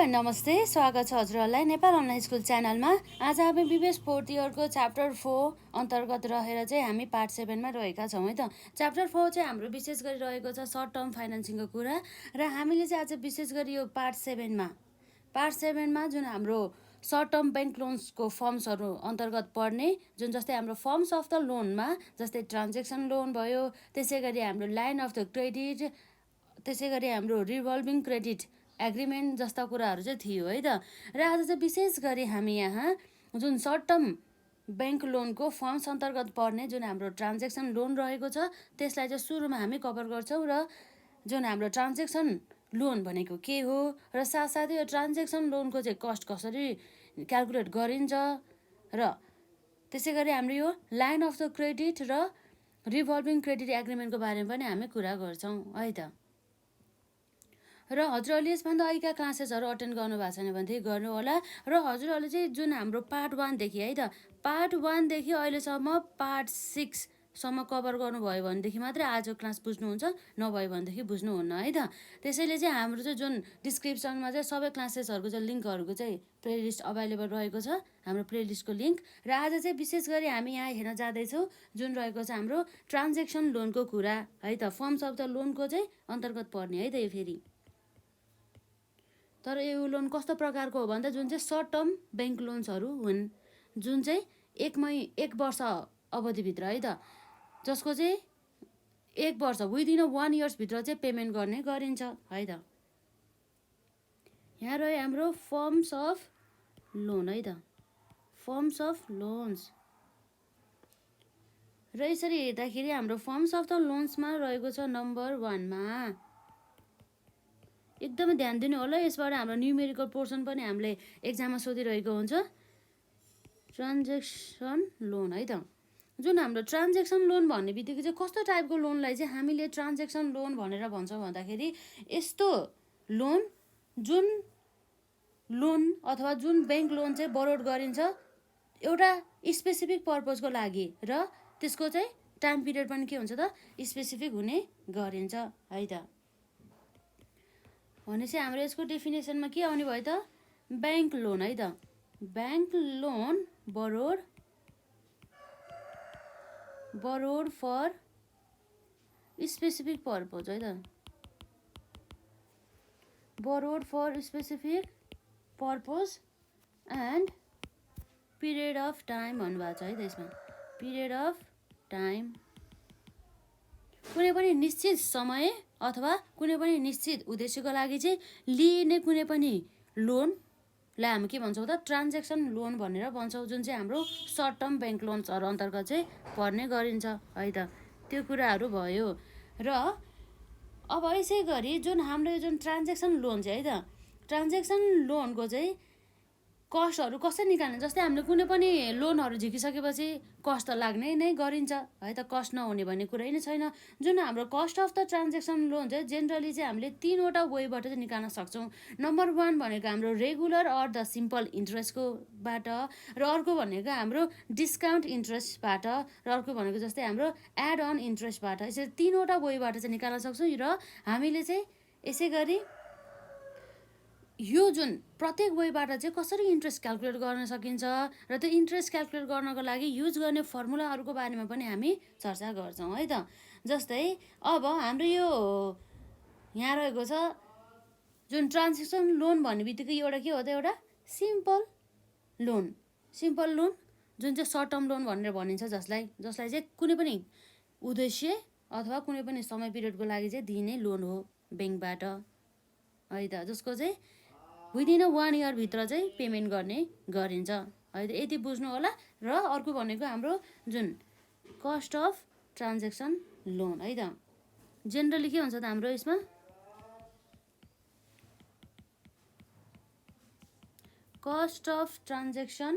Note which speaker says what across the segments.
Speaker 1: नमस्ते, स्वागत छ हजुरहरूलाई नेपाल अनलाइन स्कुल च्यानलमा। आज हामी बीबीएस फोर्थ इयरको च्याप्टर 4 अन्तर्गत रहेर चाहिँ हामी पार्ट 7मा रहेका छौँ है त। च्याप्टर 4 चाहिँ हाम्रो विशेष गरी रहेको छ सर्ट टर्म फाइनेन्सिङको कुरा, र हामीले चाहिँ आज विशेष गरी यो पार्ट 7मा जुन हाम्रो सर्ट टर्म ब्याङ्क लोन्सको फर्म्सहरू अन्तर्गत पर्ने, जुन जस्तै हाम्रो फर्म्स अफ द लोनमा जस्तै ट्रान्जेक्सन लोन भयो, त्यसै गरी हाम्रो लाइन अफ द क्रेडिट, त्यसै गरी हाम्रो रिभल्भिङ क्रेडिट एग्रिमेन्ट जस्ता कुराहरू चाहिँ थियो है त। र आज चाहिँ विशेष गरी हामी यहाँ जुन सर्ट टर्म ब्याङ्क लोनको फर्म्स अन्तर्गत पर्ने जुन हाम्रो ट्रान्जेक्सन लोन रहेको छ त्यसलाई चाहिँ सुरुमा हामी कभर गर्छौँ, र जुन हाम्रो ट्रान्जेक्सन लोन भनेको के हो, र साथसाथै यो ट्रान्जेक्सन लोनको चाहिँ कस्ट कसरी क्यालकुलेट गरिन्छ, र त्यसै गरी हाम्रो यो लाइन अफ द क्रेडिट र रिभल्भिङ क्रेडिट एग्रिमेन्टको बारेमा पनि हामी कुरा गर्छौँ है त। र हजुरहरूले यसभन्दा अहिलेका क्लासेसहरू अटेन्ड गर्नुभएको छैन भनेदेखि गर्नु होला। र हजुरहरूले चाहिँ जुन हाम्रो पार्ट 1देखि है त, पार्ट 1देखि अहिलेसम्म पार्ट 6सम्म कभर गर्नुभयो भनेदेखि मात्रै आजको क्लास बुझ्नुहुन्छ, नभयो भनेदेखि बुझ्नुहुन्न है त। त्यसैले चाहिँ हाम्रो चाहिँ जुन डिस्क्रिप्सनमा चाहिँ सबै क्लासेसहरूको चाहिँ लिङ्कहरूको चाहिँ प्लेलिस्ट अभाइलेबल रहेको छ, हाम्रो प्लेलिस्टको लिङ्क। र आज चाहिँ विशेष गरी हामी यहाँ हेर्न जाँदैछौँ जुन रहेको छ हाम्रो ट्रान्जेक्सन लोनको कुरा है त, फर्म्स अफ द लोनको चाहिँ अन्तर्गत पर्ने है त यो फेरि। तर यो लोन कस्तो प्रकारको हो भन्दा जुन चाहिँ सर्ट टर्म ब्याङ्क लोन्सहरू हुन्, जुन चाहिँ एक वर्ष अवधिभित्र है त, जसको चाहिँ 1 वर्ष विदिन 1 इयर्सभित्र चाहिँ पेमेन्ट गर्ने गरिन्छ है त। यहाँ रह्यो हाम्रो फर्म्स अफ लोन है त, फर्म्स अफ लोन्स। र यसरी हेर्दाखेरि हाम्रो फर्म्स अफ द लोन्समा रहेको छ नम्बर 1मा। एकदमै ध्यान दिनु होला, यसबाट हाम्रो न्युमेरिकल पोर्सन पनि हामीले एक्जाममा सोधिरहेको हुन्छ। ट्रान्जेक्सन लोन है त, जुन हाम्रो ट्रान्जेक्सन लोन भन्ने बित्तिकै चाहिँ कस्तो टाइपको लोनलाई चाहिँ हामीले ट्रान्जेक्सन लोन भनेर भन्छौँ भन्दाखेरि यस्तो लोन जुन लोन अथवा जुन ब्याङ्क लोन चाहिँ बरोड गरिन्छ एउटा स्पेसिफिक पर्पजको लागि, र त्यसको चाहिँ टाइम पिरियड पनि के हुन्छ त स्पेसिफिक हुने गरिन्छ है त। भनेपछि हाम्रो यसको डेफिनेसनमा के आउने भयो त, ब्याङ्क लोन है त, bank loan borrowed for specific purpose है त, borrowed for specific purpose and period of time भन्नुभएको छ है त यसमा, पिरियड अफ टाइम। कुनै पनि निश्चित समय अथवा कुनै पनि निश्चित उद्देश्यको लागि चाहिँ लिइने कुनै पनि लोनलाई हामी के भन्छौँ त ट्रान्जेक्सन लोन भनेर भन्छौँ, जुन चाहिँ हाम्रो सर्ट टर्म ब्याङ्क लोन्सहरू अन्तर्गत चाहिँ पर्ने गरिन्छ है त। त्यो कुराहरू भयो। र अब यसै गरी जुन हाम्रो यो जुन ट्रान्जेक्सन लोन चाहिँ है त, ट्रान्जेक्सन लोनको चाहिँ कस्टहरू कसरी निकाल्ने, जस्तै हामीले कुनै पनि लोनहरू झिकिसकेपछि कस्ट त लाग्नै नै गरिन्छ है त, कस्ट नहुने भन्ने कुरै नै छैन। जुन हाम्रो cost of the transaction loan चाहिँ जेनरली चाहिँ हामीले 3वटा वेबाट चाहिँ निकाल्न सक्छौँ। नम्बर 1 भनेको हाम्रो रेगुलर अर द सिम्पल इन्ट्रेस्टको बाट, र अर्को भनेको हाम्रो डिस्काउन्ट इन्ट्रेस्टबाट, र अर्को भनेको जस्तै हाम्रो एड अन इन्ट्रेस्टबाट। यसरी 3वटा वेबाट चाहिँ निकाल्न सक्छौँ। र हामीले चाहिँ यसै गरी यो जुन प्रत्येक वेबाट चाहिँ कसरी इन्ट्रेस्ट क्यालकुलेट गर्न सकिन्छ, र त्यो इन्ट्रेस्ट क्यालकुलेट गर्नको लागि युज गर्ने फर्मुलाहरूको बारेमा पनि हामी चर्चा गर्छौँ है त। जस्तै अब हाम्रो यो यहाँ रहेको छ जुन ट्रान्जेक्सन लोन भन्ने बित्तिकै एउटा के हो त, एउटा सिम्पल लोन जुन चाहिँ सर्ट टर्म लोन भनेर भनिन्छ, जसलाई चाहिँ कुनै पनि उद्देश्य अथवा कुनै पनि समय पिरियडको लागि चाहिँ दिइने लोन हो ब्याङ्कबाट है त, जसको चाहिँ विदिन 1 इयरभित्र चाहिँ पेमेन्ट गर्ने गरिन्छ है त, यति बुझ्नु होला। र अर्को भनेको हाम्रो जुन कस्ट अफ ट्रान्जेक्सन लोन है त, जेनरली के हुन्छ त हाम्रो यसमा cost of transaction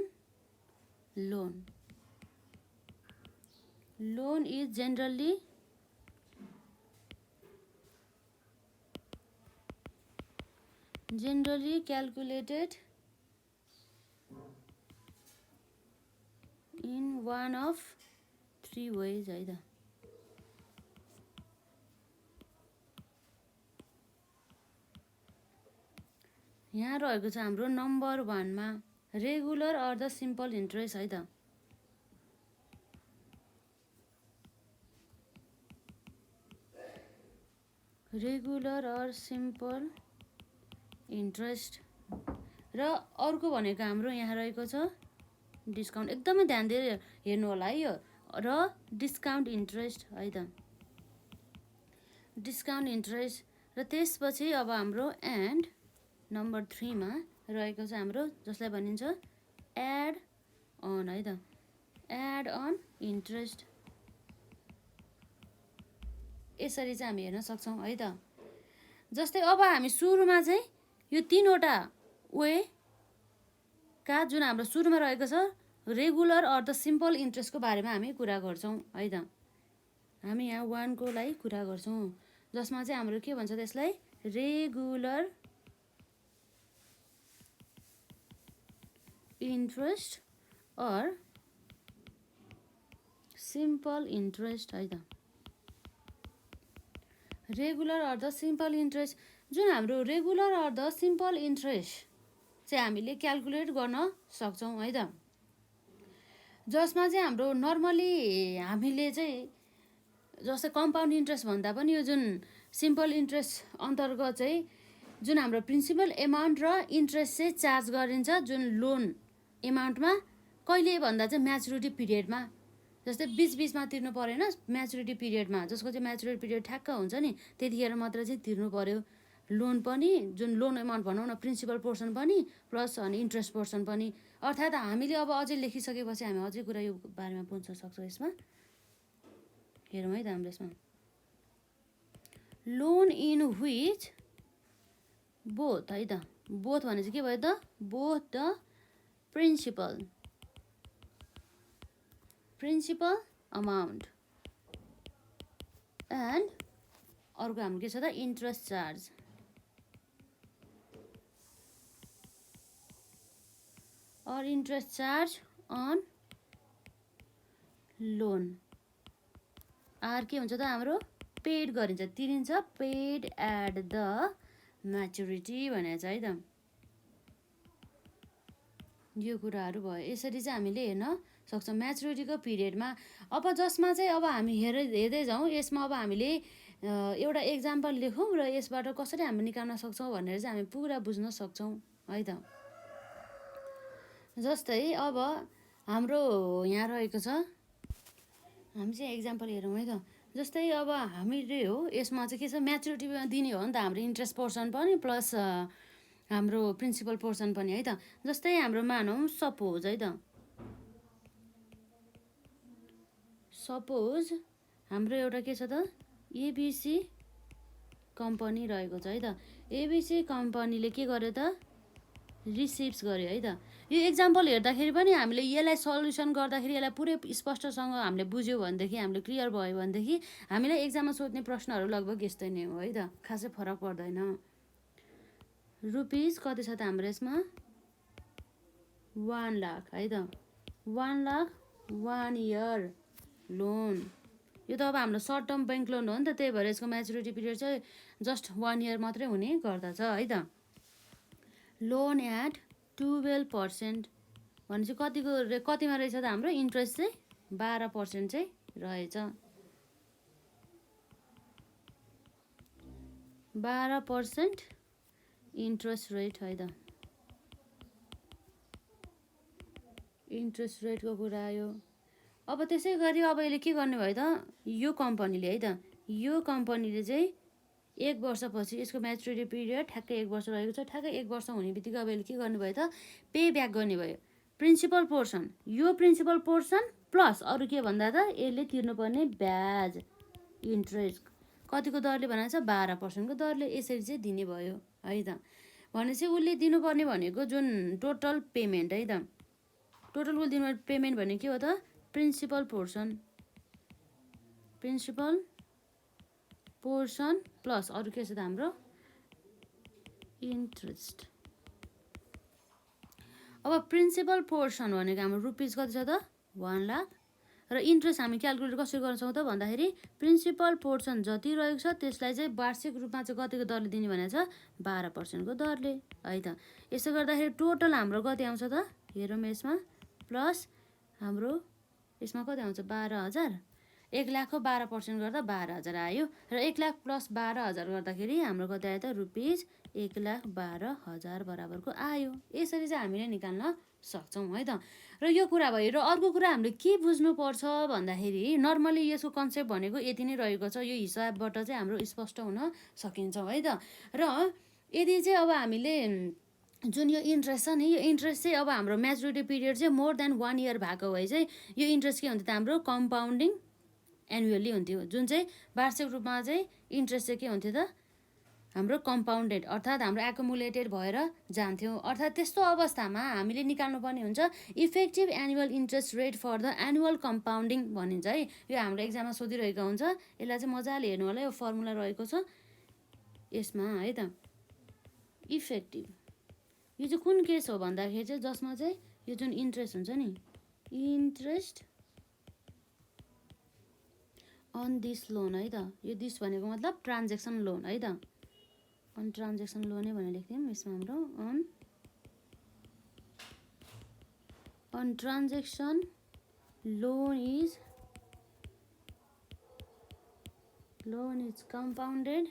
Speaker 1: loan is generally calculated in one of 3 ways है त। यहाँ रहेको छ हाम्रो नम्बर 1 मा regular or the simple interest है त। रेगुलर अर सिम्पल इन्ट्रेस्ट र अर्को भनेको हाम्रो यहाँ रहेको छ डिस्काउन्ट। एकदमै ध्यान दिएर हेर्नु होला है यो, र डिस्काउन्ट इन्ट्रेस्ट है त, डिस्काउन्ट इन्ट्रेस्ट। र त्यसपछि अब हाम्रो एन्ड नम्बर 3 मा रहेको छ हाम्रो जसलाई भनिन्छ एड अन है त, एड अन इन्ट्रेस्ट। यसरी चाहिँ हामी हेर्न सक्छौँ है त। जस्तै अब हामी सुरुमा चाहिँ यो 3वटा वे का जुन हाम्रो सुरुमा रहेको छ रेगुलर अर द सिम्पल इन्ट्रेस्टको बारेमा हामी कुरा गर्छौँ है त। हामी यहाँ 1 को लागि कुरा गर्छौँ, जसमा चाहिँ हाम्रो के भन्छ त्यसलाई regular interest or simple interest है त। Regular or the simple interest, जुन हाम्रो regular or the simple interest चाहिँ हामीले क्यालकुलेट गर्न सक्छौँ है त। जसमा चाहिँ हाम्रो नर्मली हामीले चाहिँ जस्तै कम्पाउन्ड इन्ट्रेस्ट भन्दा पनि यो जुन सिम्पल इन्ट्रेस्ट अन्तर्गत चाहिँ जुन हाम्रो प्रिन्सिपल एमाउन्ट र इन्ट्रेस्ट चाहिँ चार्ज गरिन्छ जुन लोन एमाउन्टमा, कहिले भन्दा चाहिँ म्याचुरिटी पिरियडमा। जस्तै बिचमा तिर्नु परेन, म्याचुरिटी पिरियडमा, जसको चाहिँ म्याचुरिटी पिरियड ठ्याक्क हुन्छ नि त्यतिखेर मात्र चाहिँ तिर्नु पर्यो लोन पनि, जुन लोन एमाउन्ट भनौँ न प्रिन्सिपल पोर्सन पनि प्लस अनि इन्ट्रेस्ट पोर्सन पनि। अर्थात् हामीले अब अझै लेखिसकेपछि हामी अझै कुरा यो बारेमा बुझ्न सक्छौँ। यसमा हेरौँ है त हाम्रो यसमा लोन इन व्हिच बोथ है त, बोथ भने चाहिँ के भयो त, both the principal amount and अर्को हाम्रो के छ त इन्ट्रेस्ट चार्ज और interest charge on loan are के हुन्छ त हाम्रो पेड गरिन्छ, तिरिन्छ, पेड एट द म्याचुरिटी भनेको छ है त। यो कुराहरू भयो। यसरी चाहिँ हामीले हेर्न सक्छौँ म्याचुरिटीको पिरियडमा। अब जसमा चाहिँ अब हामी हेर्दै जाउँ, यसमा अब हामीले एउटा एक्जाम्पल लेखौँ र यसबाट कसरी हामी निकाल्न सक्छौँ भनेर चाहिँ हामी पुरा बुझ्न सक्छौँ है त। जस्तै अब हाम्रो यहाँ रहेको छ, हामी चाहिँ एक्जाम्पल हेरौँ है त। जस्तै अब हामीले हो यसमा चाहिँ के छ म्याचुरिटीमा दिने हो नि त हाम्रो इन्ट्रेस्ट पोर्सन पनि प्लस हाम्रो प्रिन्सिपल पोर्सन पनि है त। जस्तै हाम्रो मानौँ सपोज है त, सपोज हाम्रो एउटा के छ त एबिसी कम्पनी रहेको छ है त। एबिसी कम्पनीले के गर्यो त रिसिभ्स गर्यो है त। यो एक्जाम्पल हेर्दाखेरि पनि हामीले यसलाई सल्युसन गर्दाखेरि यसलाई पुरै स्पष्टसँग हामीले बुझ्यो भनेदेखि, हामीले क्लियर भयो भनेदेखि हामीलाई एक्जाममा सोध्ने प्रश्नहरू लगभग यस्तै नै हो है त, खासै फरक पर्दैन। रुपिस कति छ त हाम्रो यसमा 1 लाख है त, 1 लाख 1 इयर लोन। यो त अब हाम्रो सर्ट टर्म ब्याङ्क लोन हो नि त, त्यही भएर यसको म्याचुरिटी पिरियड चाहिँ जस्ट 1 इयर मात्रै हुने गर्दछ है त। लोन एट 12% भने चाहिँ कतिमा रहेछ त हाम्रो इन्ट्रेस्ट चाहिँ 12% चाहिँ रहेछ, 12% इन्ट्रेस्ट रेट है त। इन्ट्रेस्ट रेटको कुरा आयो। अब त्यसै गरी अब यसले के गर्ने भयो त यो कम्पनीले है त, यो कम्पनीले चाहिँ 1 वर्षपछि यसको म्याचुरिटी पिरियड ठ्याक्कै 1 वर्ष रहेको छ, ठ्याक्कै 1 वर्ष हुने बित्तिकै अब यसले के गर्ने भयो त पे ब्याक गर्ने भयो प्रिन्सिपल पोर्सन, यो प्रिन्सिपल पोर्सन प्लस अरू के भन्दा त यसले तिर्नुपर्ने ब्याज इन्ट्रेस्ट कतिको दरले बनाएको छ 12% को दरले यसरी चाहिँ दिने भयो है त। भनेपछि उसले दिनुपर्ने भनेको जुन टोटल पेमेन्ट है त, टोटल उसले दिनु पेमेन्ट भनेको के हो त प्रिन्सिपल पोर्सन प्लस अरू के छ त हाम्रो इन्ट्रेस्ट। अब प्रिन्सिपल पोर्सन भनेको हाम्रो रुपिस कति छ त 1 लाख र इन्ट्रेस्ट हामी क्यालकुलेट कसरी गर्छौँ त भन्दाखेरि प्रिन्सिपल पोर्सन जति रहेको छ त्यसलाई चाहिँ वार्षिक रूपमा चाहिँ कतिको दरले दिने भनेको छ 12% को दरले है त। यसो गर्दाखेरि टोटल हाम्रो कति आउँछ त हेरौँ यसमा प्लस हाम्रो यसमा कति आउँछ 12,000 1 लाखको 12% गर्दा 12,000 आयो र 1 लाख प्लस 12,000 गर्दाखेरि हाम्रो कति आयो त रुपिज 1,12,000 बराबरको आयो। यसरी चाहिँ हामीले निकाल्न सक्छौँ है त। र यो कुरा भयो। र अर्को कुरा हामीले के बुझ्नुपर्छ भन्दाखेरि नर्मली यसको कन्सेप्ट भनेको यति नै रहेको छ। यो हिसाबबाट चाहिँ हाम्रो स्पष्ट हुन सकिन्छ है त। र यदि चाहिँ अब हामीले जुन यो इन्ट्रेस्ट छ नि यो इन्ट्रेस्ट चाहिँ अब हाम्रो म्याचुरिटी पिरियड चाहिँ मोर देन 1 इयर भएको भए चाहिँ यो इन्ट्रेस्ट के हुन्थ्यो त हाम्रो कम्पाउन्डिङ एनुअली हुन्थ्यो। जुन चाहिँ वार्षिक रूपमा चाहिँ इन्ट्रेस्ट चाहिँ के हुन्थ्यो त हाम्रो कम्पाउन्डेड अर्थात् हाम्रो एकुमुलेटेड भएर जान्थ्यो। अर्थात् त्यस्तो अवस्थामा हामीले निकाल्नुपर्ने हुन्छ effective annual interest rate for the annual compounding भनिन्छ है। यो हाम्रो एक्जाममा सोधिरहेको हुन्छ। यसलाई चाहिँ मजाले हेर्नु होला। यो फर्मुला रहेको छ यसमा है त। इफेक्टिभ यो चाहिँ कुन केस हो भन्दाखेरि चाहिँ जसमा चाहिँ यो जुन इन्ट्रेस्ट हुन्छ नि इन्ट्रेस्ट अन दिस लोन है त। यो दिस भनेको मतलब ट्रान्जेक्सन लोन है त। अन ट्रान्जेक्सन लोनै भनेर लेख्थ्यौँ यसमा हाम्रो on transaction loan is compounded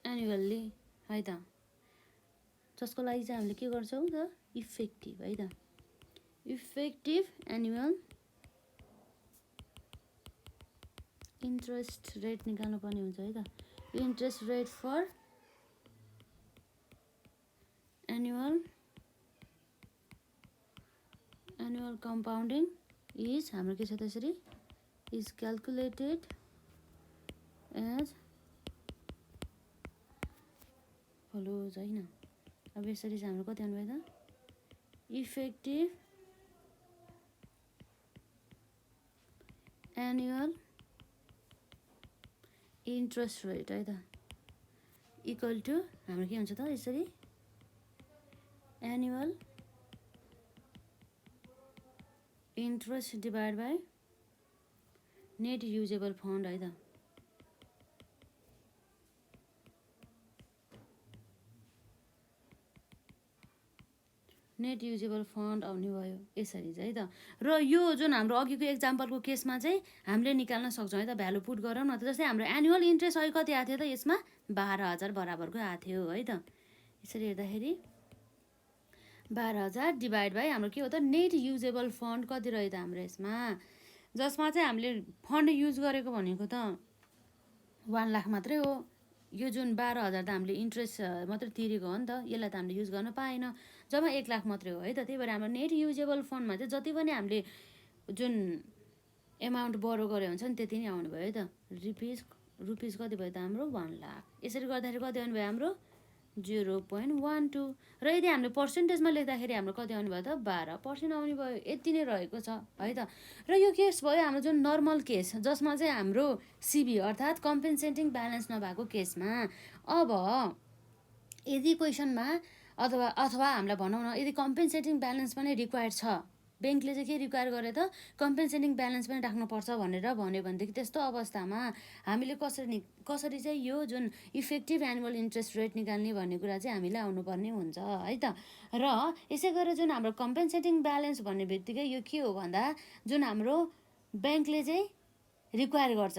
Speaker 1: annually है त। जसको लागि चाहिँ हामीले के गर्छौँ त इफेक्टिभ है त। इफेक्टिभ एनुअल इन्ट्रेस्ट रेट निकाल्नु पर्ने हुन्छ है त। Interest rate for annual compounding is हाम्रो के छ त्यसरी इज क्यालकुलेटेड एज फलोज होइन। अब यसरी चाहिँ हाम्रो कति आउनुभयो त इफेक्टिभ एनुअल इन्ट्रेस्ट रेट है त इक्वल टु हाम्रो के हुन्छ त यसरी annual interest divide by net usable fund है त। नेट युजेबल फन्ड आउने भयो यसरी चाहिँ है त। र यो जुन हाम्रो अघिको एक्जाम्पलको केसमा चाहिँ हामीले निकाल्न सक्छौँ है त। भ्यालु पुट गरौँ न त। जस्तै हाम्रो एनुअल इन्ट्रेस्ट अहिले कति आएको थियो त यसमा 12,000 बराबरको आएको थियो है त। यसरी हेर्दाखेरि 12,000 डिभाइड बाई हाम्रो के हो त नेट युजेबल फन्ड कति रह्यो त हाम्रो यसमा जसमा चाहिँ हामीले फन्ड युज गरेको भनेको त 1 लाख मात्रै हो। यो जुन 12,000 त हामीले इन्ट्रेस्ट मात्रै तिरेको हो नि त। यसलाई त हामीले युज गर्न पाएन। जम्मा 1 लाख मात्रै हो है त। त्यही भएर हाम्रो नेट युजेबल फन्डमा चाहिँ जति पनि हामीले जुन एमाउन्ट बरो गरे हुन्छ नि त्यति नै आउनु भयो है त। रुपिस कति भयो त हाम्रो 1 लाख। यसरी गर्दाखेरि कति आउनु भयो हाम्रो 0.12 र यदि हामीले पर्सेन्टेजमा लेख्दाखेरि हाम्रो कति आउनु भयो त 12% आउने भयो। यति नै रहेको छ है त। र यो केस भयो हाम्रो जुन नर्मल केस जसमा चाहिँ हाम्रो सिबी अर्थात् कम्पेन्सेटिङ ब्यालेन्स नभएको केसमा। अब यदि क्वेसनमा अथवा हामीलाई भनौँ न यदि कम्पेन्सेटिङ ब्यालेन्स पनि रिक्वायर्ड छ ब्याङ्कले चाहिँ के रिक्वायर गरे त कम्पेन्सेटिङ ब्यालेन्स पनि राख्नुपर्छ भनेर भन्यो भनेदेखि त्यस्तो अवस्थामा हामीले कसरी चाहिँ यो जुन इफेक्टिभ एनुअल इन्ट्रेस्ट रेट निकाल्ने भन्ने कुरा चाहिँ हामीलाई आउनुपर्ने हुन्छ है त। र यसै गरेर जुन हाम्रो कम्पेन्सेटिङ ब्यालेन्स भन्ने बित्तिकै यो के हो भन्दा जुन हाम्रो ब्याङ्कले चाहिँ रिक्वायर गर्छ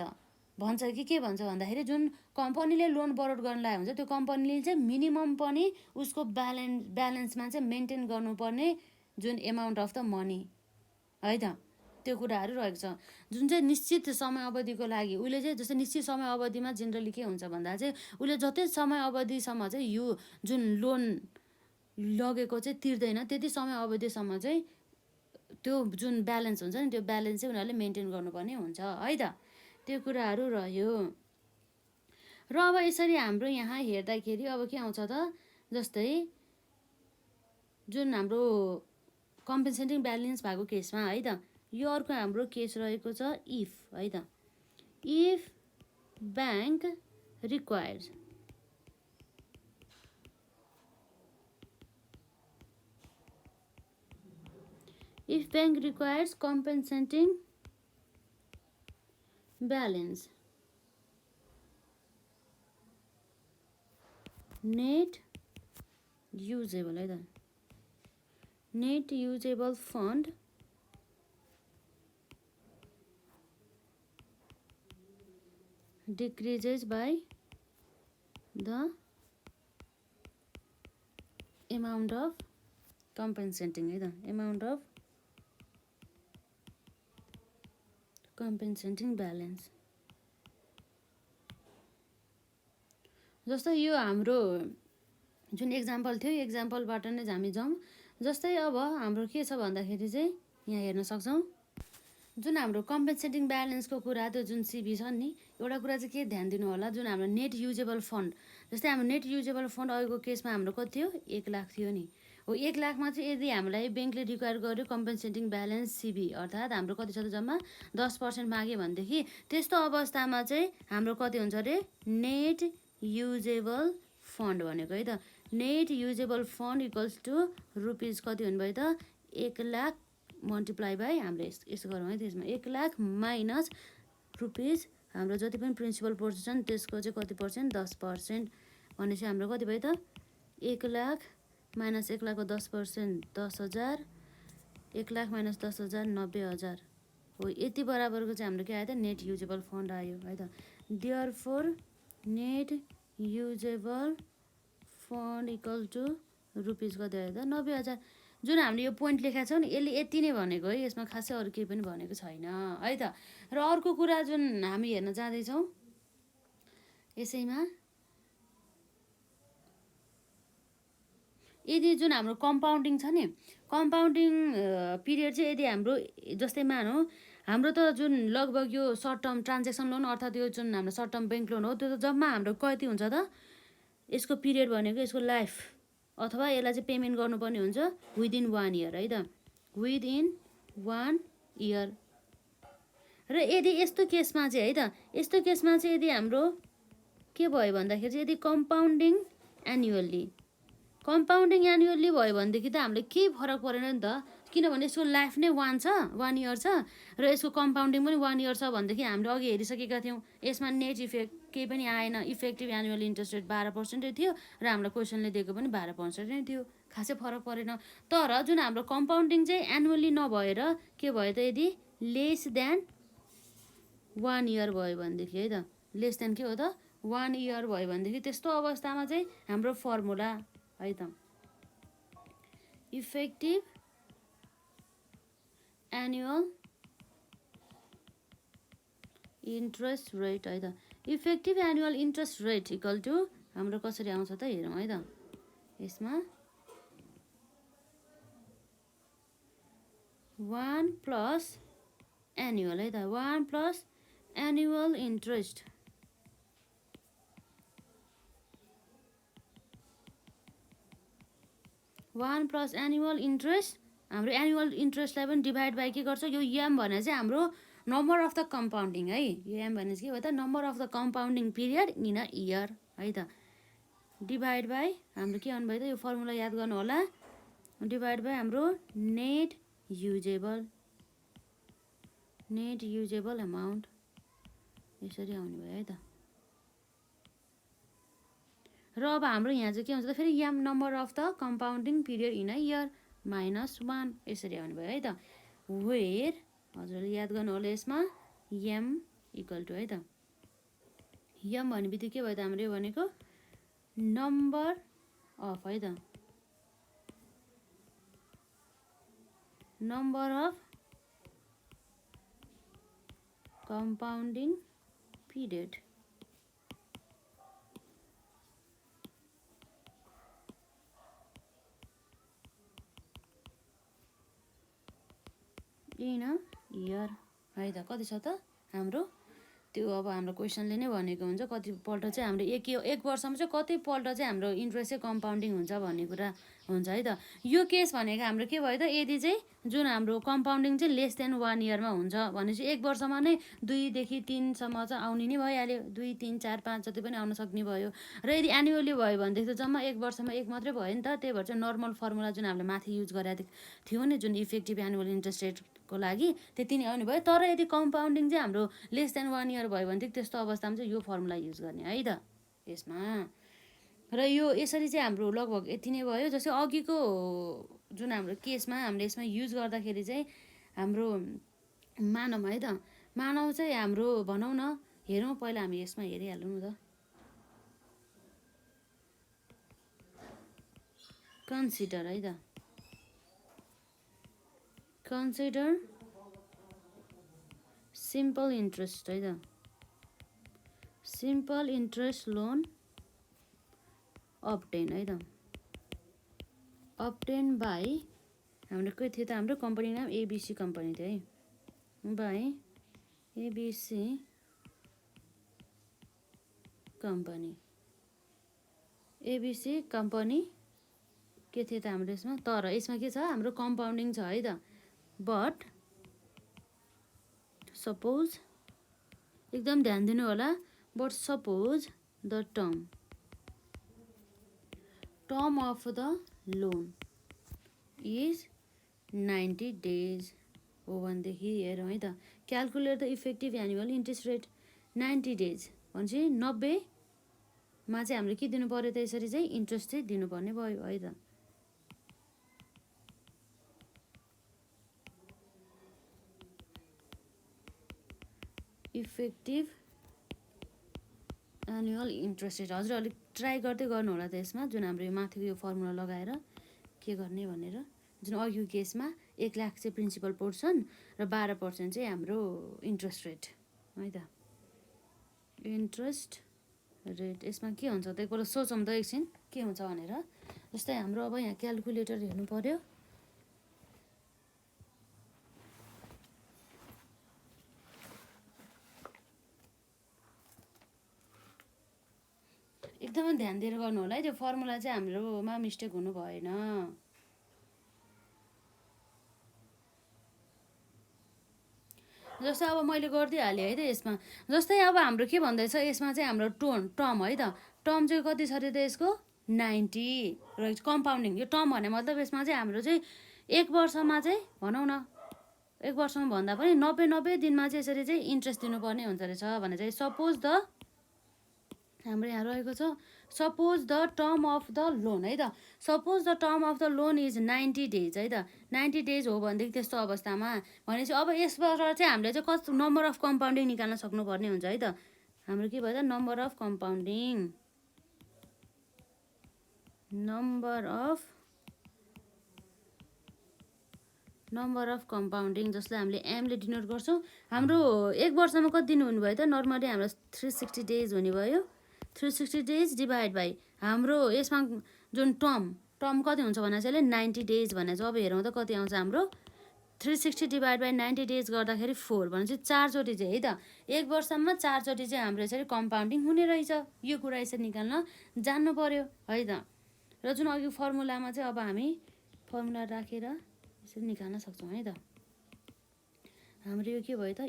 Speaker 1: भन्छ कि के भन्छ भन्दाखेरि जुन कम्पनीले लोन बरोड गर्न लागेको हुन्छ त्यो कम्पनीले चाहिँ मिनिमम पनि उसको ब्यालेन्समा चाहिँ मेन्टेन गर्नुपर्ने जुन एमाउन्ट अफ द मनी है त त्यो कुराहरू रहेको छ। जुन चाहिँ निश्चित समय अवधिको लागि उसले चाहिँ जस्तै निश्चित समय अवधिमा जेनरली के हुन्छ भन्दा चाहिँ उसले जति समय अवधिसम्म चाहिँ यो जुन लोन लगेको चाहिँ तिर्दैन त्यति समय अवधिसम्म चाहिँ त्यो जुन ब्यालेन्स हुन्छ नि त्यो ब्यालेन्स चाहिँ उनीहरूले मेन्टेन गर्नुपर्ने हुन्छ है त। त्यो कुराहरू रह्यो। र अब यसरी हाम्रो यहाँ हेर्दाखेरि अब के आउँछ त जस्तै जुन हाम्रो कम्पेन्सेटिङ ब्यालेन्स भएको केसमा है त यो अर्को हाम्रो केस रहेको छ इफ है त। If bank requires if bank requires compensating balance net usable है त net usable fund decreases by the amount of compensating है त amount of compensating balance जस्तै यो हाम्रो जुन एक्जाम्पल थियो यो एक्जाम्पलबाट नै हामी जाउँ जस्तै अब हाम्रो के छ भन्दाखेरि चाहिँ यहाँ हेर्न सक्छौँ जुन हाम्रो कम्पेन्सेटिङ ब्यालेन्सको कुरा त्यो जुन सिबी छ नि एउटा कुरा चाहिँ के ध्यान दिनु होला जुन हाम्रो नेट युजेबल फन्ड जस्तै हाम्रो नेट युजेबल फन्ड अहिलेको केसमा हाम्रो कति थियो 1 लाख थियो नि हो 1 लाखमा चाहिँ यदि हामीलाई ब्याङ्कले रिक्वायर गर्यो कम्पेन्सेटिङ ब्यालेन्स सिबी अर्थात् हाम्रो कति छ त जम्मा 10% माग्यो भनेदेखि त्यस्तो अवस्थामा चाहिँ हाम्रो कति हुन्छ अरे नेट युजेबल फन्ड भनेको है त net usable fund equals to rupees कति हुनुभयो त 1 लाख मल्टिप्लाई बाई हामीले यसो गरौँ है त्यसमा 1 लाख माइनस रुपिज हाम्रो जति पनि प्रिन्सिपल पोर्सन छ नि त्यसको चाहिँ कति पर्सेन्ट 10% भनेपछि हाम्रो कति भयो त 1 लाख माइनस 1 लाखको 10% 10,000 1 लाख माइनस 10,000 90,000 हो यति बराबरको चाहिँ हाम्रो के आयो त नेट युजेबल फन्ड आयो है त therefore net usable fund equal to rupees कति आयो त 90,000 जुन हामीले यो पोइन्ट लेखेका छौँ नि यसले यति नै भनेको है यसमा खासै अरू केही पनि भनेको छैन है त र अर्को कुरा जुन हामी हेर्न जाँदैछौँ यसैमा यदि जुन हाम्रो कम्पाउन्डिङ छ नि कम्पाउन्डिङ पिरियड चाहिँ यदि हाम्रो जस्तै मानौँ हाम्रो त जुन लगभग यो सर्ट टर्म ट्रान्जेक्सन लोन अर्थात् यो जुन हाम्रो सर्ट टर्म ब्याङ्क लोन हो त्यो त जम्मा हाम्रो कति हुन्छ त यसको पिरियड भनेको यसको लाइफ अथवा यसलाई चाहिँ पेमेन्ट गर्नुपर्ने हुन्छ विदिन 1 इयर है त विदिन 1 इयर र यदि यस्तो केसमा चाहिँ है त यस्तो केसमा चाहिँ यदि हाम्रो के भयो भन्दाखेरि चाहिँ यदि कम्पाउन्डिङ एन्युअल्ली भयो भनेदेखि त हामीले केही फरक परेन नि त किनभने यसको लाइफ नै 1 इयर छ र यसको कम्पाउन्डिङ पनि 1 इयर छ भनेदेखि हामीले अघि हेरिसकेका थियौँ यसमा नेट इफेक्ट केही पनि आएन इफेक्टिभ एनुअल इन्ट्रेस्ट रेट 12% थियो र हाम्रो क्वेसनले दिएको पनि 12% नै थियो खासै फरक परेन तर जुन हाम्रो कम्पाउन्डिङ चाहिँ एनुअली नभएर के भयो त यदि लेस देन 1 इयर भयो भनेदेखि है त लेस देन के हो त 1 इयर भयो भनेदेखि त्यस्तो अवस्थामा चाहिँ हाम्रो फर्मुला है त इफेक्टिभ एनुअल इन्ट्रेस्ट रेट है त effective annual interest rate equal to हाम्रो कसरी आउँछ त हेरौँ है त यसमा 1 प्लस एनुअल है त 1 plus annual interest one plus annual interest हाम्रो एनुअल इन्ट्रेस्टलाई पनि डिभाइड बाई के गर्छ यो एम भने चाहिँ हाम्रो नम्बर अफ द कम्पाउन्डिङ है यो एम भने चाहिँ के भयो त number of the compounding period in a year है त डिभाइड बाई हाम्रो के आउनु भयो त यो फर्मुला याद गर्नु होला डिभाइड बाई हाम्रो नेट युजेबल अमाउन्ट यसरी आउने भयो है त र अब हाम्रो यहाँ चाहिँ के हुन्छ त फेरि m number of the compounding period in a year -1 यसरी आउने भयो है त वेयर हजुरले याद गर्नु होला यसमा एम इक्वल टु है त एम भन्ने बित्तिकै के भयो त हाम्रो यो भनेको नम्बर अफ है त number of compounding period in a year है त कति छ त हाम्रो त्यो अब हाम्रो क्वेसनले नै भनेको हुन्छ कतिपल्ट चाहिँ हाम्रो एक वर्षमा चाहिँ कतिपल्ट चाहिँ हाम्रो इन्ट्रेस्ट चाहिँ कम्पाउन्डिङ हुन्छ भन्ने कुरा हुन्छ है त। यो केस भनेको हाम्रो के भयो त, यदि चाहिँ जुन हाम्रो कम्पाउन्डिङ चाहिँ लेस देन 1 इयरमा हुन्छ भने चाहिँ 1 वर्षमा नै 2 देखि 3सम्म चाहिँ आउने नै भइहाल्यो, 2 3 4 5 जति पनि आउन सक्ने भयो। र यदि एनुअली भयो भनेदेखि त जम्मा 1 वर्षमा 1 मात्रै भयो नि त। त्यही भएर चाहिँ नर्मल फर्मुला जुन हामीले माथि युज गरेको थियो नि, जुन इफेक्टिभ एनुअल इन्ट्रेस्ट रेटको लागि त्यति नै आउने भयो। तर यदि कम्पाउन्डिङ चाहिँ हाम्रो लेस देन 1 इयर भयो भनेदेखि त्यस्तो अवस्थामा चाहिँ यो फर्मुला युज गर्ने है त यसमा। र यो यसरी चाहिँ हाम्रो लगभग यति नै भयो। जस्तै अघिको जुन हाम्रो केसमा हामीले यसमा युज गर्दाखेरि चाहिँ हाम्रो मानव है त, मानव चाहिँ हाम्रो भनौँ न, हेरौँ पहिला हामी यसमा हेरिहालौँ त। कन्सिडर है त, कन्सिडर सिम्पल इन्ट्रेस्ट है त, सिम्पल इन्ट्रेस्ट लोन अब्टेन है त, अब्टेन बाई हाम्रो के थियो त, हाम्रो कम्पनी नाम एबिसी कम्पनी थियो है, by ABC company, ABC company के थियो त हाम्रो यसमा। तर यसमा के छ, हाम्रो कम्पाउन्डिङ छ है त। बट सपोज, एकदम ध्यान दिनु होला, but suppose the term of the loan is 90 days हो भनेदेखि हेरौँ है त। Calculate the effective annual interest rate 90 days भनेपछि 90मा चाहिँ हामीले के दिनु पऱ्यो त, यसरी चाहिँ इन्ट्रेस्ट चाहिँ दिनुपर्ने भयो है त। इफेक्टिभ एनुअल इन्ट्रेस्ट रेट, हजुर अलिक ट्राई गर्दै गर्नु होला त यसमा, जुन हाम्रो यो माथिको यो फर्मुला लगाएर के गर्ने भनेर। जुन अघिको केसमा 1 लाख चाहिँ प्रिन्सिपल पोर्सन र 12% चाहिँ हाम्रो इन्ट्रेस्ट रेट है त। इन्ट्रेस्ट रेट यसमा के हुन्छ त, एकपल्ट सोचौँ त एकछिन के हुन्छ भनेर। जस्तै हाम्रो अब यहाँ क्यालकुलेटर हेर्नु पर्यो। एकदमै ध्यान दिएर गर्नु होला है, त्यो फर्मुला चाहिँ हाम्रोमा मिस्टेक हुनु भएन। जस्तै अब मैले गरिदिइहालेँ है त यसमा। जस्तै अब हाम्रो के भन्दैछ यसमा चाहिँ हाम्रो टर्म है त, टर्म चाहिँ कति छ अरे त यसको 90 र कम्पाउन्डिङ। यो टर्म भने मतलब यसमा चाहिँ हाम्रो चाहिँ 1 वर्षमा चाहिँ भनौँ न, 1 वर्षमा भन्दा पनि 90 दिनमा चाहिँ यसरी चाहिँ इन्ट्रेस्ट दिनुपर्ने हुन्छ रहेछ भने चाहिँ सपोज द, हाम्रो यहाँ रहेको छ suppose the term of the loan है त। Suppose the term of the loan is 90 days है त। 90 days हो भनेदेखि त्यस्तो अवस्थामा भनेपछि अब यसबाट चाहिँ हामीले चाहिँ कस्तो नम्बर अफ कम्पाउन्डिङ निकाल्न सक्नुपर्ने हुन्छ है त। हाम्रो के भयो त, number of compounding, number of compounding जसलाई हामीले एमले डिनोट गर्छौँ। हाम्रो 1 वर्षमा कति दिन हुनुभयो त, नर्मली हाम्रो 360 days हुने भयो। 360 days डिभाइड बाई हाम्रो यसमा जुन टर्म कति हुन्छ भने चाहिँ 90 days भने चाहिँ अब हेरौँ त कति आउँछ हाम्रो। 360 डिभाइड बाई 90 days गर्दाखेरि 4 भनेपछि 4 चोटि चाहिँ है त, 1 वर्षमा 4 चोटि चाहिँ हाम्रो यसरी कम्पाउन्डिङ हुने रहेछ। यो कुरा यसरी निकाल्न जान्नु पर्यो है त। र जुन अघि फर्मुलामा चाहिँ अब हामी फर्मुला राखेर यसरी निकाल्न सक्छौँ है त। हाम्रो यो के भयो त,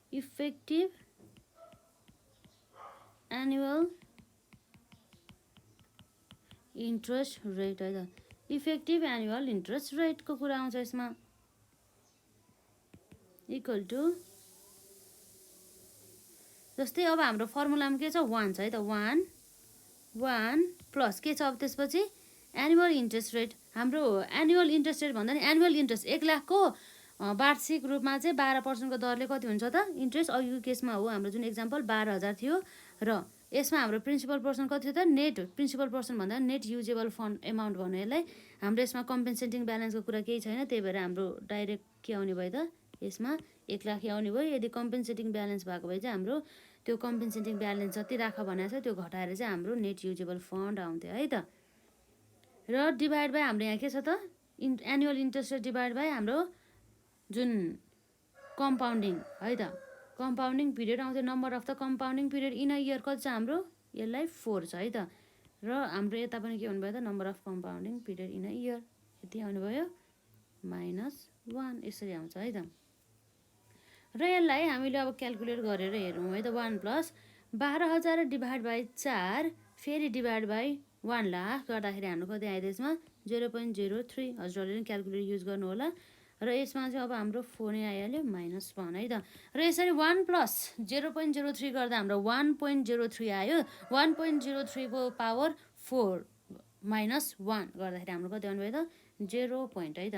Speaker 1: इफेक्टिभ एनुअल इन्ट्रेस्ट रेट है त। इफेक्टिभ एनुअल इन्ट्रेस्ट रेटको कुरा आउँछ यसमा, इक्वल टु जस्तै अब हाम्रो फर्मुलामा के छ 1 छ है त। 1 प्लस के छ अब त्यसपछि एनुअल इन्ट्रेस्ट रेट। हाम्रो एनुअल इन्ट्रेस्ट रेट भन्दा नि एनुअल इन्ट्रेस्ट 1 लाखको वार्षिक रूपमा चाहिँ 12% को दरले कति हुन्छ त इन्ट्रेस्ट। अघिको केसमा हो हाम्रो जुन एक्जाम्पल 12,000 थियो र यसमा हाम्रो प्रिन्सिपल पर्सन कति थियो त, नेट प्रिन्सिपल पर्सन भन्दा नेट युजेबल फन्ड एमाउन्ट भन्नु यसलाई। हाम्रो यसमा कम्पेन्सेटिङ ब्यालेन्सको कुरा केही छैन, त्यही भएर हाम्रो डाइरेक्ट के आउने भयो त, यसमा 1 लाख आउने भयो। यदि कम्पेन्सेटिङ ब्यालेन्स भएको भए चाहिँ हाम्रो त्यो कम्पेन्सेटिङ ब्यालेन्स जति राख भनेको छ त्यो घटाएर चाहिँ हाम्रो नेट युजेबल फन्ड आउँथ्यो है त। र डिभाइड बाई हाम्रो यहाँ के छ त, annual interest rate divide by हाम्रो जुन कम्पाउन्डिङ है त कम्पाउन्डिङ पिरियड आउँथ्यो number of the compounding period in a year कति छ हाम्रो यसलाई 4 छ है त र हाम्रो यता पनि के भन्नुभयो त number of compounding period in a year यति आउनुभयो -1 यसरी आउँछ है त र यसलाई हामीले अब क्यालकुलेट गरेर हेरौँ है त 1 + 12,000 डिभाइड बाई 4 फेरि डिभाइड बाई 1 लाख गर्दाखेरि हाम्रो कति आयो त्यसमा 0.03 हजुरहरूले क्यालकुलेटर युज गर्नु होला र यसमा चाहिँ अब हाम्रो 4 नै आइहाल्यो -1 है त र यसरी 1 + 0.03 गर्दा हाम्रो 1.03 आयो 1.03 को पावर 4 -1 गर्दाखेरि हाम्रो कति आउनुभयो त 0 पोइन्ट है त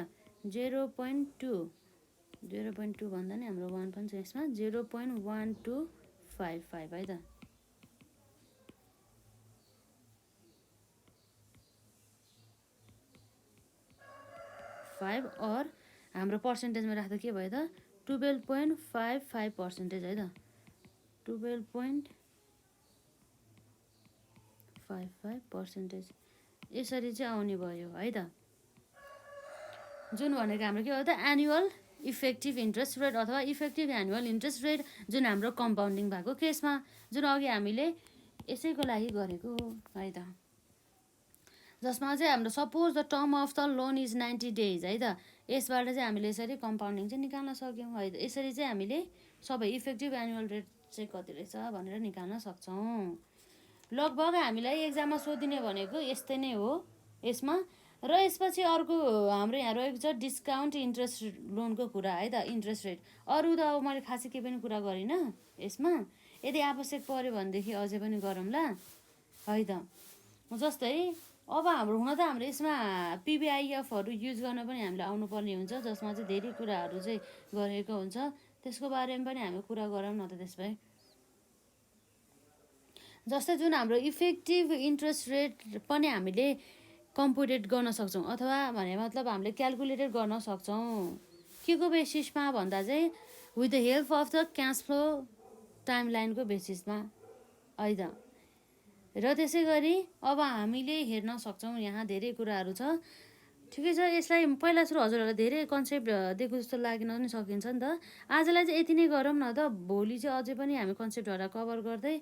Speaker 1: 0.2 भन्दा नि हाम्रो 1 पनि छ यसमा 0.1255 है त 5 और हाम्रो पर्सेन्टेजमा राख्दा के भयो त 12.55% है त 12.55% यसरी चाहिँ आउने भयो है त जुन भनेको हाम्रो के हो त एनुअल इफेक्टिभ इन्ट्रेस्ट रेट अथवा इफेक्टिभ एनुअल इन्ट्रेस्ट रेट जुन हाम्रो कम्पाउन्डिङ भएको केसमा जुन अघि हामीले यसैको लागि गरेको है त जसमा चाहिँ हाम्रो suppose the term of the loan is 90 days है त यसबाट चाहिँ हामीले यसरी कम्पाउन्डिङ चाहिँ निकाल्न सक्यौँ है त यसरी चाहिँ हामीले सबै इफेक्टिभ एनुअल रेट चाहिँ कति रहेछ भनेर निकाल्न सक्छौँ लगभग हामीलाई एक्जाममा सोधिने भनेको यस्तै नै हो यसमा र यसपछि अर्को हाम्रो यहाँ रहेको छ डिस्काउन्ट इन्ट्रेस्ट लोनको कुरा है त इन्ट्रेस्ट रेट अरू त अब मैले खासै केही पनि कुरा गरिनँ यसमा यदि आवश्यक पऱ्यो भनेदेखि अझै पनि गरौँला है त जस्तै अब हाम्रो हुन त हाम्रो यसमा पिबिआइएफहरू युज गर्न पनि हामीले आउनुपर्ने हुन्छ जसमा चाहिँ धेरै कुराहरू चाहिँ गरेको हुन्छ त्यसको बारेमा पनि हामी कुरा गरौँ न त त्यसमै जस्तै जुन हाम्रो इफेक्टिभ इन्ट्रेस्ट रेट पनि हामीले कम्प्युटेट गर्न सक्छौँ अथवा भने मतलब हामीले क्यालकुलेटेड गर्न सक्छौँ के को बेसिसमा भन्दा चाहिँ with the help of the cash flow टाइमलाइनको बेसिसमा है त र त्यसै गरी अब हामीले हेर्न सक्छौँ यहाँ धेरै कुराहरू छ ठिकै छ यसलाई पहिला सुरु हजुरहरूलाई धेरै कन्सेप्ट दिएको जस्तो लाग्न पनि सकिन्छ नि त आजलाई चाहिँ यति नै गरौँ न त भोलि चाहिँ अझै पनि हामी कन्सेप्टहरूलाई कभर गर्दै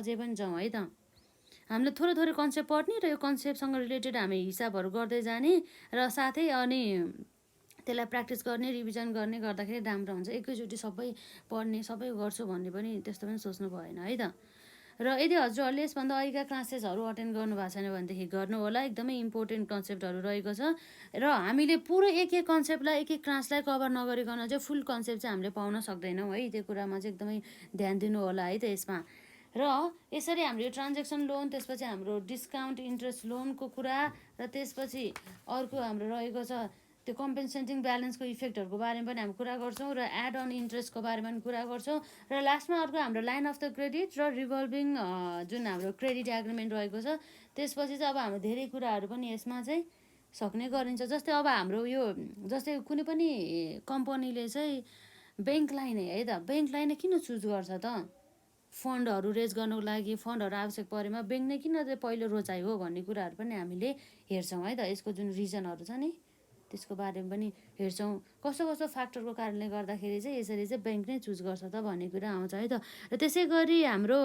Speaker 1: अझै पनि जाउँ है त हामीले थोरै थोरै कन्सेप्ट पढ्ने र यो कन्सेप्टसँग रिलेटेड हामी हिसाबहरू गर्दै जाने र साथै अनि त्यसलाई प्र्याक्टिस गर्ने रिभिजन गर्ने गर्दाखेरि राम्रो हुन्छ एकैचोटि सबै पढ्ने सबै गर्छु भन्ने पनि त्यस्तो पनि सोच्नु भएन है त र यदि हजुरहरूले यसभन्दा अहिलेका क्लासेसहरू अटेन्ड गर्नु भएको छैन भनेदेखि गर्नु होला एकदमै इम्पोर्टेन्ट कन्सेप्टहरू रहेको छ र हामीले पुरो एक एक कन्सेप्टलाई एक एक क्लासलाई कभर नगरिकन चाहिँ फुल कन्सेप्ट चाहिँ हामीले पाउन सक्दैनौँ है त्यो कुरामा चाहिँ एकदमै ध्यान दिनु होला है त यसमा र यसरी हाम्रो यो ट्रान्जेक्सन लोन त्यसपछि हाम्रो डिस्काउन्ट इन्ट्रेस्ट लोनको कुरा र त्यसपछि अर्को हाम्रो रहेको छ त्यो कम्पेन्सेटिङ ब्यालेन्सको इफेक्टहरूको बारेमा पनि हामी कुरा गर्छौँ र एड अन इन्ट्रेस्टको बारेमा पनि कुरा गर्छौँ र लास्टमा अर्को हाम्रो लाइन अफ द क्रेडिट र रिभल्भिङ जुन हाम्रो क्रेडिट एग्रिमेन्ट रहेको छ त्यसपछि चाहिँ अब हाम्रो धेरै कुराहरू पनि यसमा चाहिँ सक्ने गरिन्छ जस्तै अब हाम्रो यो जस्तै कुनै पनि कम्पनीले चाहिँ ब्याङ्कलाई नै है त ब्याङ्कलाई नै किन चुज गर्छ त फन्डहरू रेज गर्नको लागि फन्डहरू आवश्यक परेमा ब्याङ्क नै किन चाहिँ पहिलो रोचाइ हो भन्ने कुराहरू पनि हामीले हेर्छौँ है त यसको जुन रिजनहरू छ नि त्यसको बारेमा पनि हेर्छौँ कस्तो कस्तो फ्याक्टरको कारणले गर्दाखेरि चाहिँ यसरी चाहिँ ब्याङ्क नै चुज गर्छ त भन्ने कुरा आउँछ है त र त्यसै गरी हाम्रो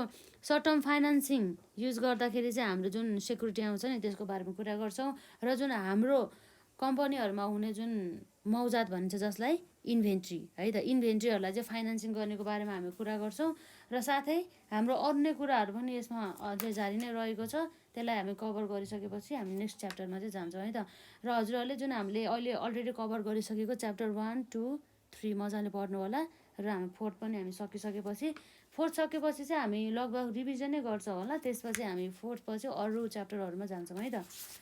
Speaker 1: सर्ट टर्म फाइनेन्सिङ युज गर्दाखेरि चाहिँ हाम्रो जुन सेक्युरिटी आउँछ नि त्यसको बारेमा कुरा गर्छौँ र जुन हाम्रो कम्पनीहरूमा हुने जुन मौजात भनिन्छ जसलाई इन्भेन्ट्री है त इन्भेन्ट्रीहरूलाई चाहिँ फाइनेन्सिङ गर्नेको बारेमा हामी कुरा गर्छौँ र साथै हाम्रो अन्य कुराहरू पनि यसमा अझै जारी नै रहेको छ त्यसलाई हामी कभर गरिसकेपछि हामी नेक्स्ट च्याप्टरमा चाहिँ जान्छौँ है त र हजुरहरूले जुन हामीले अहिले अलरेडी कभर गरिसकेको च्याप्टर 1, 2, 3 मजाले पढ्नु होला र हामी 4 पनि हामी सकिसकेपछि 4 सकेपछि चाहिँ हामी लगभग रिभिजनै गर्छौँ होला त्यसपछि हामी 4 पछि अरू च्याप्टरहरूमा जान्छौँ है त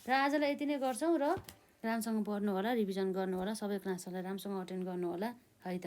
Speaker 1: र आजलाई यति नै गर्छौँ र राम्रोसँग पढ्नु होला रिभिजन गर्नु होला सबै क्लासहरूलाई राम्रोसँग अटेन्ड गर्नु होला है त